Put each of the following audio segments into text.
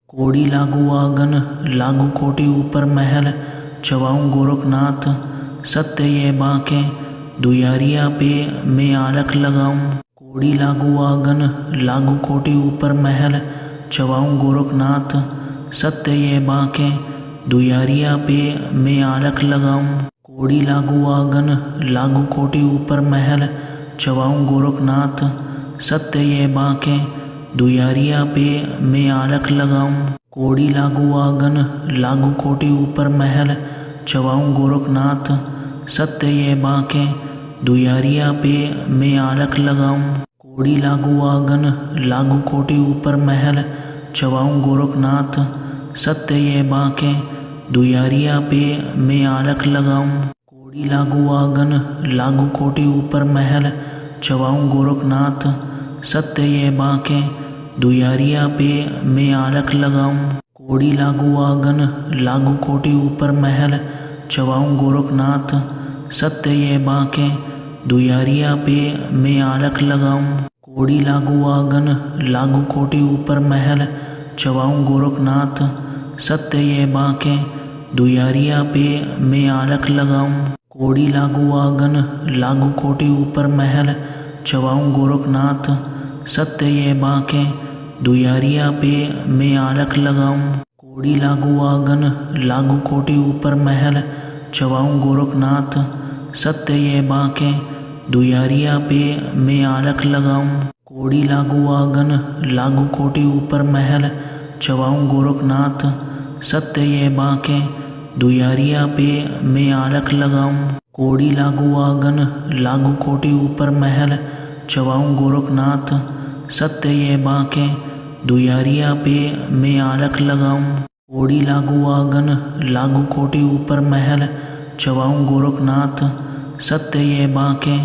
कोड़ी लागू आंगन लागू कोटि ऊपर महल, चवाऊँ गोरखनाथ सत्य ये बाँके, दुयारिया पे मैं आलख लगाऊँ। कोड़ी लागू आंगन लागू कोटि ऊपर महल, चवाऊँ गोरखनाथ सत्य ये बाँके, दुयारिया पे मैं आलख लगाऊँ। कोड़ी लागू आंगन लागू कोटि ऊपर महल, चवाऊँ गोरखनाथ सत्य ये बाँके, दुयारिया पे मैं आलख लगाऊँ। कोड़ी लागू आंगन लागू कोटि ऊपर महल, चवाऊँ गोरखनाथ सत्य ये बाँके, दुयारिया पे मैं आलख लगाऊँ। कोड़ी लागू आंगन लागू कोटि ऊपर महल, चवाऊँ गोरखनाथ सत्य ये बाँके, दुयारिया पे मैं आलख लगाऊँ। कोड़ी लागू आंगन लागू कोटि ऊपर महल, चवाऊँ गोरखनाथ सत्य ये बाँके, दुयारिया पे मैं आलख लगाऊँ। कोड़ी लागू आंगन लागू कोटि ऊपर महल, चवाऊँ गोरखनाथ सत्य ये बाँके, दुयारिया पे मैं आलख लगाऊँ। कोड़ी लागू आंगन लागू कोटि ऊपर महल, चवाऊँ गोरखनाथ सत्य ये बाँके, दुयारिया पे मैं आलख लगाऊँ। कोड़ी लागू आंगन लागू कोटि ऊपर महल, चवाऊँ गोरखनाथ सत्य ये बाँके, दुयारिया पे मैं आलख लगाऊँ। कोड़ी लागू आंगन लागू कोटि ऊपर महल, चवाऊँ गोरखनाथ सत्य ये बाँके, दुयारिया पे मैं आलख लगाऊँ। कोड़ी लागू आंगन लागू कोटि ऊपर महल, चवाऊँ गोरखनाथ सत्य ये बाँके, दुयारिया पे मैं आलख लगाऊँ। कोड़ी लागू आंगन लागू कोटि ऊपर महल, चवाऊँ गोरखनाथ सत्य ये बाँके, दुयारिया पे मैं आलख लगाऊँ। कोड़ी लागू आंगन लागू कोटि ऊपर महल, चवाऊँ गोरखनाथ सत्य ये बाँके,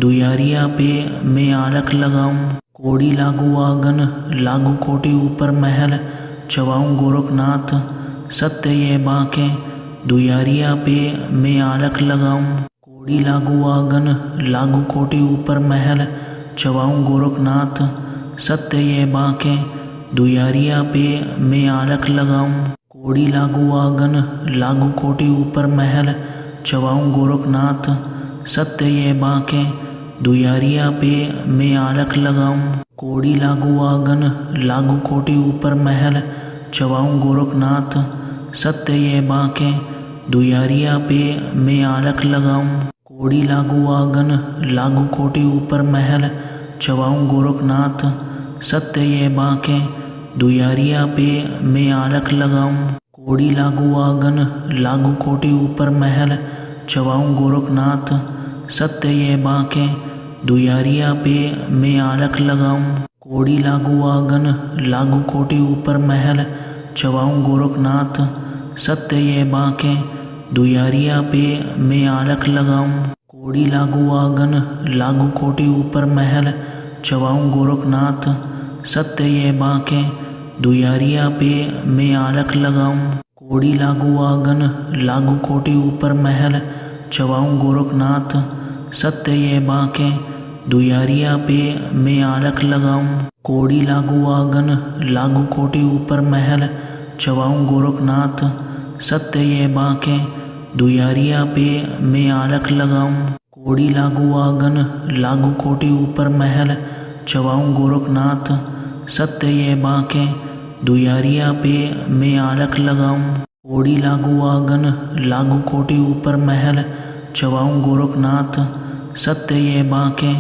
दुयारिया पे मैं आलख लगाऊँ। कोड़ी लागू आंगन लागू कोटि ऊपर महल, चवाऊँ गोरखनाथ सत्य ये बाँके, दुयारिया पे मैं आलख लगाऊँ। कोड़ी लागू आंगन लागू कोटि ऊपर महल, चवाऊँ गोरखनाथ सत्य ये बाँके, दुयारिया पे मैं आलख लगाऊँ। कोड़ी लागू आंगन लागू कोटि ऊपर महल, चवाऊँ गोरखनाथ सत्य ये बाँके, दुयारिया पे मैं आलख लगाऊँ। कोड़ी लागू आंगन लागू कोटि ऊपर महल, चवाऊँ गोरखनाथ सत्य ये बाँके, दुयारिया पे मैं आलख लगाऊँ। कोड़ी लागू आंगन लागू कोटि ऊपर महल, चवाऊँ गोरखनाथ सत्य ये बाँके, दुयारिया पे मैं आलख लगाऊँ। कोड़ी लागू आंगन लागू कोटि ऊपर महल, चवाऊँ गोरखनाथ सत्य ये बाँके, दुयारिया पे मैं आलख लगाऊँ। कोड़ी लागू आंगन लागू कोटि ऊपर महल, चवाऊँ गोरखनाथ सत्य ये बाँके, दुयारिया पे मैं आलख लगाऊँ। कोड़ी लागू आंगन लागू कोटि ऊपर महल, चवाऊँ गोरखनाथ सत्य ये बाँके, दुयारिया पे मैं आलख लगाऊँ। कोड़ी लागू आंगन लागू कोटि ऊपर महल, चवाऊँ गोरखनाथ सत्य ये बाँके, दुयारिया पे मैं आलख लगाऊँ। कोड़ी लागू आंगन लागू कोटि ऊपर महल, चवाऊँ गोरखनाथ सत्य ये बाँके, दुयारिया पे मैं आलख लगाऊँ। कोड़ी लागू आंगन लागू कोटि ऊपर महल, चवाऊँ गोरखनाथ सत्य ये बाँके, दुयारिया पे मैं आलख लगाऊँ। कोड़ी लागू आंगन लागू कोटि ऊपर महल, चवाऊँ गोरखनाथ सत्य ये बाँके,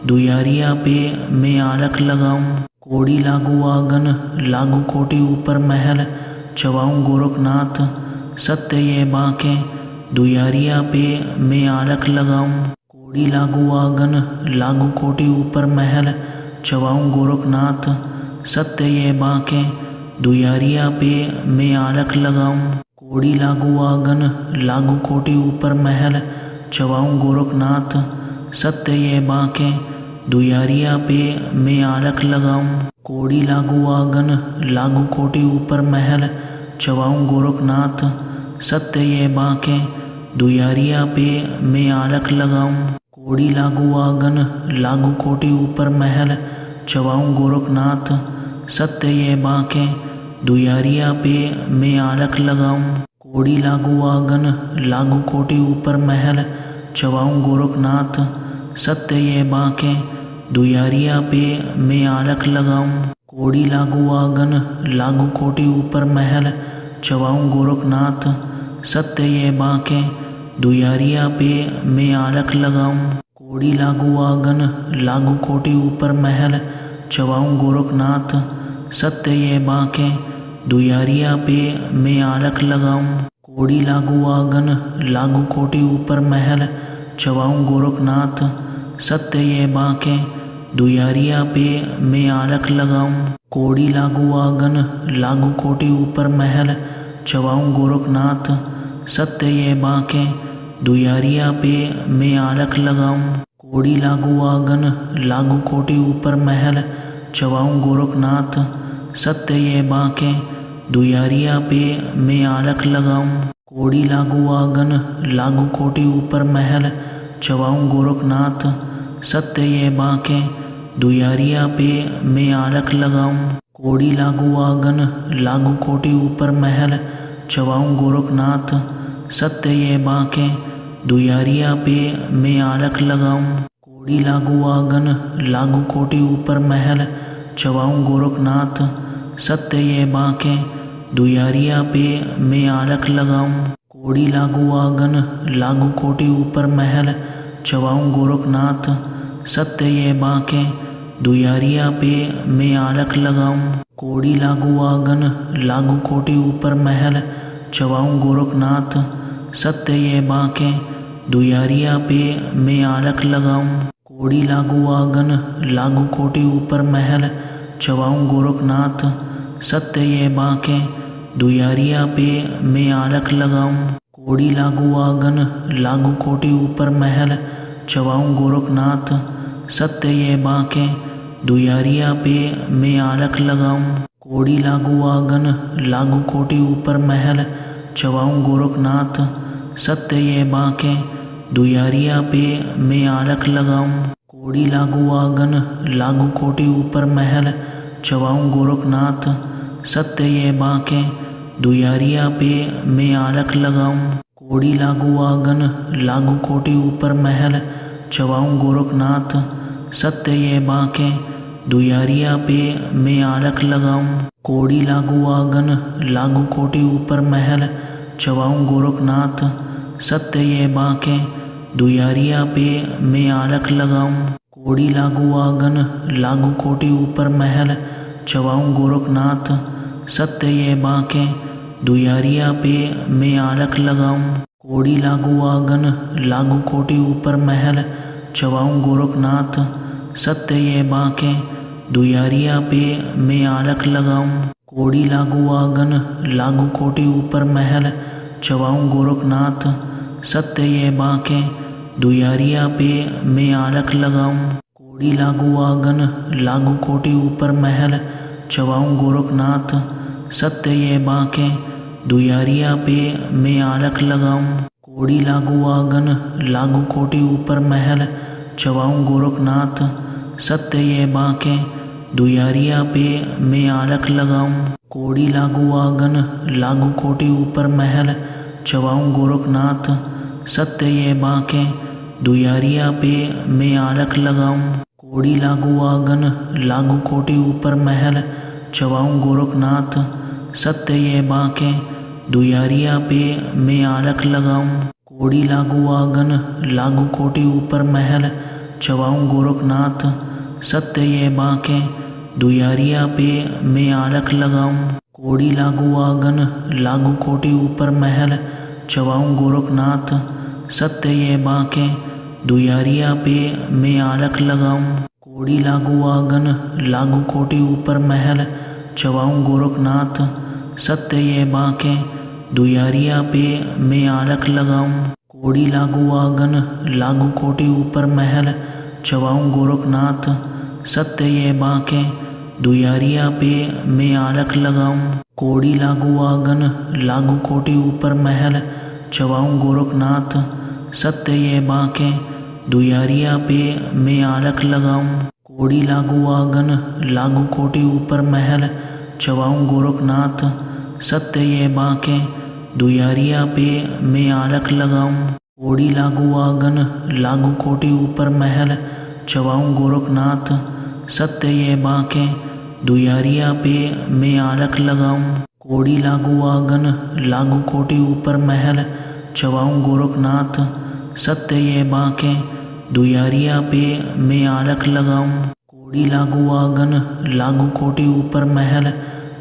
दुयारिया पे मैं आलख लगाऊँ। कोड़ी लागू आंगन लागू कोटि ऊपर महल, चवाऊँ गोरखनाथ सत्य ये बाँके, दुयारिया पे मैं आलख लगाऊँ। कोड़ी लागू आंगन लागू कोटि ऊपर महल, चवाऊँ गोरखनाथ सत्य ये बाँके, दुयारिया पे मैं आलख लगाऊँ। कोड़ी लागू आंगन लागू कोटि ऊपर महल, चवाऊँ गोरखनाथ सत्य ये बाँके, दुयारिया पे मैं आलख लगाऊँ। कोड़ी लागू आंगन लागू कोटि ऊपर महल, चवाऊँ गोरखनाथ सत्य ये बाँके, दुयारिया पे मैं आलख लगाऊँ। कोड़ी लागू आंगन लागू कोटि ऊपर महल, चवाऊँ गोरखनाथ सत्य ये बाँके, दुयारिया पे मैं आलख लगाऊं। कोड़ी लागू आंगन लागू कोटी ऊपर महल चवाऊं गोरखनाथ सत्य ये बाके दुयारिया पे मैं आलख लगाऊं। कोड़ी लागू आंगन लागू कोटी ऊपर महल चवाऊं गोरखनाथ सत्य ये बाके दुयारिया पे मैं आलख लगाऊं। कोड़ी लागू आंगन लागू कोटी ऊपर महल चवाऊं गोरखनाथ सत्य ये बाके दुयारिया पे मैं आलख लगाऊं। कोड़ी लागू आंगन लागू कोटी ऊपर महल चवाऊं गोरखनाथ सत्य ये बाके दुयारिया पे मैं आलख लगाऊं। कोड़ी लागू आंगन लागू कोटी ऊपर महल चवाऊं गोरखनाथ सत्य ये बाके दुयारिया पे मैं आलख लगाऊं। कोड़ी लागू आंगन लागू कोटी ऊपर महल चवाऊं गोरखनाथ सत्य ये बाके दुयारिया पे मैं आलख लगाऊं। कोड़ी लागू आंगन लागू कोटी ऊपर महल चवाऊं गोरखनाथ सत्य ये बाके दुयारिया पे मैं आलख लगाऊं। कोड़ी लागू आंगन लागू कोटी ऊपर महल चवाऊं गोरखनाथ सत्य ये बाके दुयारिया पे मैं आलख लगाऊं। कोड़ी लागू आंगन लागू कोटी ऊपर महल चवाऊं गोरखनाथ सत्य ये बाके दुयारिया पे मैं आलख लगाऊं। कोड़ी लागू आंगन लागू कोटी ऊपर महल चवाऊं गोरखनाथ सत्य ये बाके दुयारिया पे मैं आलख लगाऊं। कोड़ी लागू आंगन लागू कोटी ऊपर महल चवाऊं गोरखनाथ सत्य ये बाके दुयारिया पे मैं आलख लगाऊं। कोड़ी लागू आंगन लागू कोटी ऊपर महल चवाऊं गोरखनाथ सत्य ये बाके दुयारिया पे मैं आलख लगाऊं। कोड़ी लागू आंगन लागू कोटी ऊपर महल चवाऊं गोरखनाथ सत्य ये बाके दुयारिया पे मैं आलख लगाऊं। कोड़ी लागू आंगन लागू कोटी ऊपर महल चवाऊं गोरखनाथ सत्य ये बाके दुयारिया पे मैं आलख लगाऊं। कोड़ी लागू आंगन लागू कोटी ऊपर महल चवाऊं गोरखनाथ सत्य ये बाके दुयारिया पे मैं आलख लगाऊं। कोड़ी लागू आंगन लागू कोटी ऊपर महल चवाऊं गोरखनाथ सत्य ये बाके दुयारिया पे मैं आलख लगाऊं। कोड़ी लागू आंगन लागू कोटी ऊपर महल चवाऊं गोरखनाथ सत्य ये बाके दुयारिया पे मैं आलख लगाऊं। कोड़ी लागू आंगन लागू कोटी ऊपर महल चवाऊं गोरखनाथ सत्य ये बाके दुयारिया पे मैं आलख लगाऊं। कोड़ी लागू आंगन लागू कोटी ऊपर महल चवाऊं गोरखनाथ सत्य ये बाके दुयारिया पे मैं आलख लगाऊं। कोड़ी लागू आंगन लागू कोटी ऊपर महल चवाऊं गोरखनाथ सत्य ये बाके दुयारिया पे मैं आलख लगाऊं। कोड़ी लागू आंगन लागू कोटी ऊपर महल चवाऊं गोरखनाथ सत्य ये बाके दुयारिया पे मैं आलख लगाऊं। कोड़ी लागू आंगन लागू कोटी ऊपर महल चवाऊं गोरखनाथ सत्य ये बाके दुयारिया पे मैं आलख लगाऊं। कोड़ी लागू आंगन लागू कोटी ऊपर महल चवाऊं गोरखनाथ सत्य ये बाके दुयारिया पे मैं आलख लगाऊं। कोड़ी लागू आंगन लागू कोटी ऊपर महल चवाऊं गोरखनाथ सत्य ये बाके दुयारिया पे मैं आलख लगाऊं। कोड़ी लागू आंगन लागू कोटी ऊपर महल चवाऊं गोरखनाथ सत्य ये बाके दुयारिया पे मैं आलख लगाऊं। कोड़ी लागू आंगन लागू कोटी ऊपर महल चवाऊं गोरखनाथ सत्य ये बाके दुयारिया पे मैं आलख लगाऊं। कोड़ी लागू आंगन लागू कोटी ऊपर महल चवाऊं गोरखनाथ सत्य ये बाके दुयारिया पे मैं आलख लगाऊं। कोड़ी लागू आंगन लागू कोटी ऊपर महल चवाऊं गोरखनाथ सत्य ये बाके दुयारिया पे मैं आलख लगाऊं। कोड़ी लागू आंगन लागू कोटी ऊपर महल चवाऊं गोरखनाथ सत्य ये बाके दुयारिया पे मैं आलख लगाऊं। कोड़ी लागू आंगन लागू कोटी ऊपर महल चवाऊं गोरखनाथ, सत्य ये बाके दुयारिया पे मैं आलख लगाऊं। कोड़ी लागू आंगन लागू कोटी ऊपर महल, चवाऊं गोरखनाथ, सत्य ये बाके दुयारिया पे मैं आलख लगाऊं। कोड़ी लागू आंगन लागू कोटी ऊपर महल, चवाऊं गोरखनाथ, सत्य ये बाके दुयारिया पे मैं आलख लगाऊं। कोड़ी लागू आंगन लागू कोटी ऊपर महल,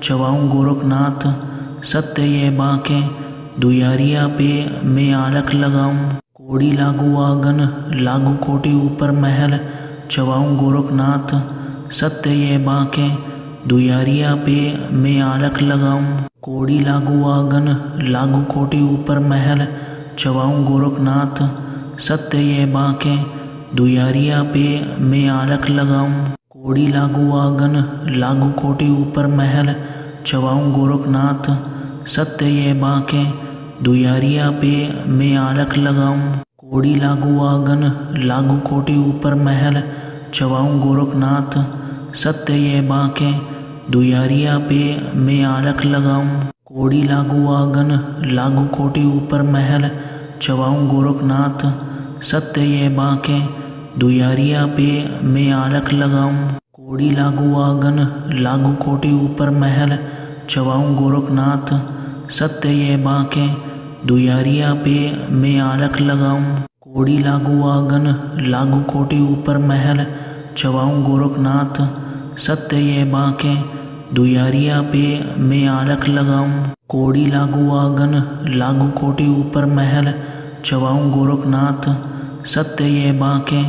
चवाऊं गोरखनाथ, सत्य ये बाके दुयारिया पे मैं आलख लगाऊं। कोड़ी लागू आंगन लागू कोटी ऊपर महल, चवाऊं गोरखनाथ, सत्य ये बाके दुयारिया पे मैं आलख लगाऊं। कोड़ी लागू आंगन लागू कोटी ऊपर महल, चवाऊं गोरखनाथ, सत्य ये बाके दुयारिया पे मैं आलख लगाऊं। कोड़ी लागू आंगन लागू कोटी ऊपर महल, चवाऊं गोरखनाथ, सत्य ये बाके दुयारिया पे मैं आलख लगाऊं। कोड़ी लागू आंगन लागू कोटी ऊपर महल, चवाऊं गोरखनाथ, सत्य ये बाके दुयारिया पे मैं आलख लगाऊं। कोड़ी लागू आंगन लागू कोटी ऊपर महल, चवाऊं गोरखनाथ, सत्य ये बाके दुयारिया पे मैं आलख लगाऊं। कोड़ी लागू आंगन लागू कोटी ऊपर महल, चवाऊं गोरखनाथ, सत्य ये बाके दुयारिया पे मैं आलख लगाऊं। कोड़ी लागू आंगन लागू कोटी ऊपर महल, चवाऊं गोरखनाथ, सत्य ये बाके दुयारिया पे मैं आलख लगाऊं। कोड़ी लागू आंगन लागू कोटी ऊपर महल, चवाऊं गोरखनाथ, सत्य ये बाके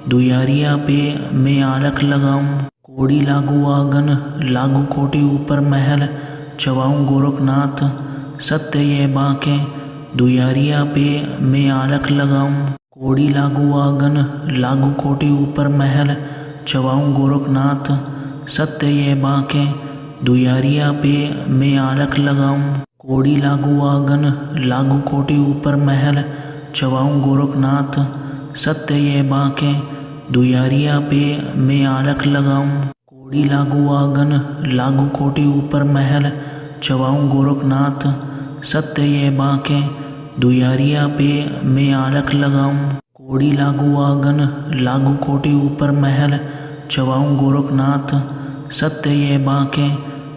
दुयारिया पे मैं आलख लगाऊं। कोड़ी लागू आंगन लागू कोटी ऊपर महल, चवाऊं गोरखनाथ, सत्य ये बाके दुयारिया पे मैं आलख लगाऊं। कोड़ी लागू आंगन लागू कोटी ऊपर महल, चवाऊं गोरखनाथ, सत्य ये बाके दुयारिया पे मैं आलख लगाऊं। कोड़ी लागू आंगन लागू कोटी ऊपर महल, चवाऊं गोरखनाथ, सत्य ये बाके दुयारिया पे मैं आलख लगाऊं। कोड़ी लागू आंगन लागू कोटी ऊपर महल, चवाऊं गोरखनाथ, सत्य ये बाके दुयारिया पे मैं आलख लगाऊं। कोड़ी लागू आंगन लागू कोटी ऊपर महल, चवाऊं गोरखनाथ, सत्य ये बाके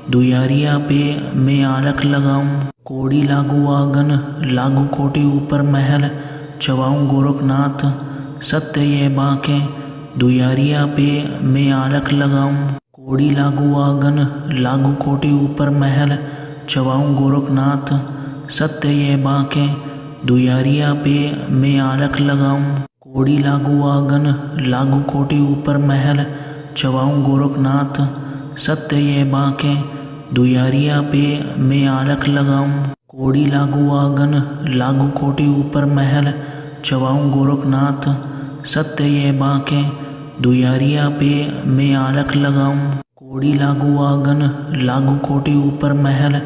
दुयारिया पे मैं आलख लगाऊं। कोड़ी लागू आंगन लागू कोटी ऊपर महल, चवाऊं गोरखनाथ, सत्य ये बाके दुयारिया पे मैं आलख लगाऊं। कोड़ी लागू आंगन लागू कोटी ऊपर महल, चवाऊं गोरखनाथ, सत्य ये बाके दुयारिया पे मैं आलख लगाऊं। कोड़ी लागू आंगन लागू कोटी ऊपर महल, चवाऊं गोरखनाथ, सत्य ये बाके दुयारिया पे मैं आलख लगाऊं। कोड़ी लागू आंगन लागू कोटी ऊपर महल, चवाऊं गोरखनाथ, सत्य ये बाके दुयारिया पे मैं आलख लगाऊं। कोड़ी लागू आंगन लागू कोटी ऊपर महल,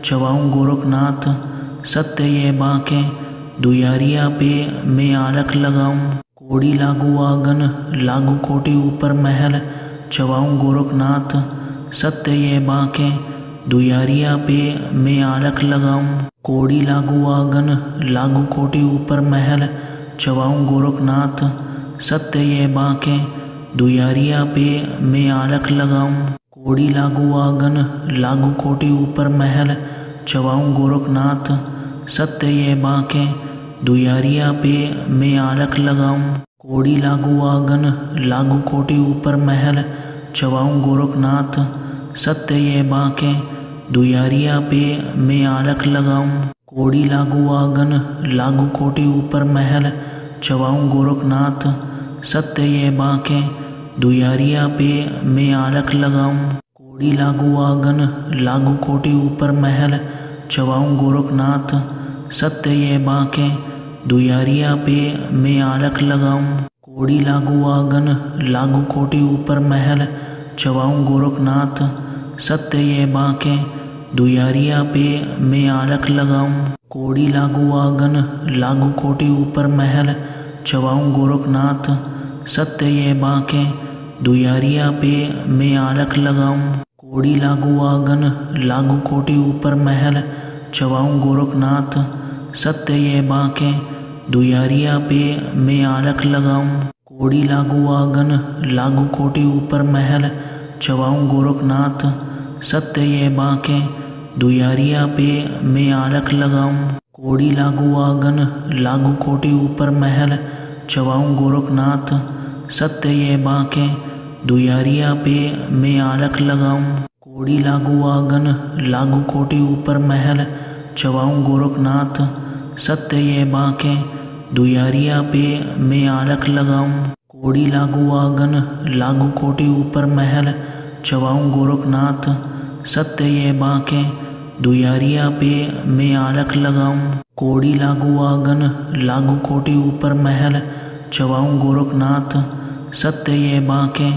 चवाऊं गोरखनाथ, सत्य ये बाके दुयारिया पे मैं आलख लगाऊं। कोड़ी लागू आंगन लागू कोटी ऊपर महल, चवाऊं गोरखनाथ, सत्य ये बाके दुयारिया पे मैं आलख लगाऊं। कोड़ी लागू आंगन लागू कोटी ऊपर महल, चवाऊं गोरखनाथ, सत्य ये बाके दुयारिया पे मैं आलख लगाऊं। कोड़ी लागू आंगन लागू कोटी ऊपर महल, चवाऊं गोरखनाथ, सत्य ये बाके दुयारिया पे मैं आलख लगाऊं। कोड़ी लागू आंगन लागू कोटी ऊपर महल, चवाऊं गोरखनाथ, सत्य ये बाके दुयारिया पे मैं आलख लगाऊं। कोड़ी लागू आंगन लागू कोटी ऊपर महल, चवाऊं गोरखनाथ, सत्य ये बाके दुयारिया पे मैं आलख लगाऊं। कोड़ी लागू आंगन लागू कोटी ऊपर महल, चवाऊं गोरखनाथ, सत्य ये बाके दुयारिया पे मैं आलख लगाऊं। कोड़ी लागू आंगन लागू कोटी ऊपर महल, चवाऊं गोरखनाथ, सत्य ये बाके दुयारिया पे मैं आलख लगाऊं। कोड़ी लागू आंगन लागू कोटी ऊपर महल, चवाऊं गोरखनाथ, सत्य ये बाके दुयारिया पे मैं आलख लगाऊं। कोड़ी लागू आंगन लागू कोटि ऊपर महल चवाऊं गोरखनाथ सत्य ये बाके दुयारिया पे मैं आलख लगाऊं। कोड़ी लागू आंगन लागू कोटि ऊपर महल चवाऊं गोरखनाथ सत्य ये बाके दुयारिया पे मैं आलख लगाऊं। कोड़ी लागू आंगन लागू कोटि ऊपर महल चवाऊं गोरखनाथ सत्य ये बाके दुयारिया पे मैं आलख लगाऊं। कोड़ी लागू आंगन लागू कोटि ऊपर महल चवाऊं गोरखनाथ सत्य ये बाके दुयारिया पे मैं आलख लगाऊं। कोड़ी लागू आंगन लागू कोटि ऊपर महल चवाऊं गोरखनाथ सत्य ये बाके दुयारिया पे मैं आलख लगाऊं। कोड़ी लागू आंगन लागू कोटि ऊपर महल चवाऊं गोरखनाथ सत्य ये बाके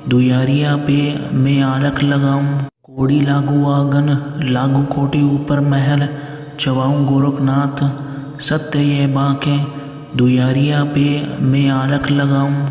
दुयारिया पे मैं आलख लगाऊं। कोड़ी लागू आंगन लागू कोटि ऊपर महल चवाऊं गोरखनाथ सत्य ये बाके दुयारिया पे मैं आलख लगाऊं।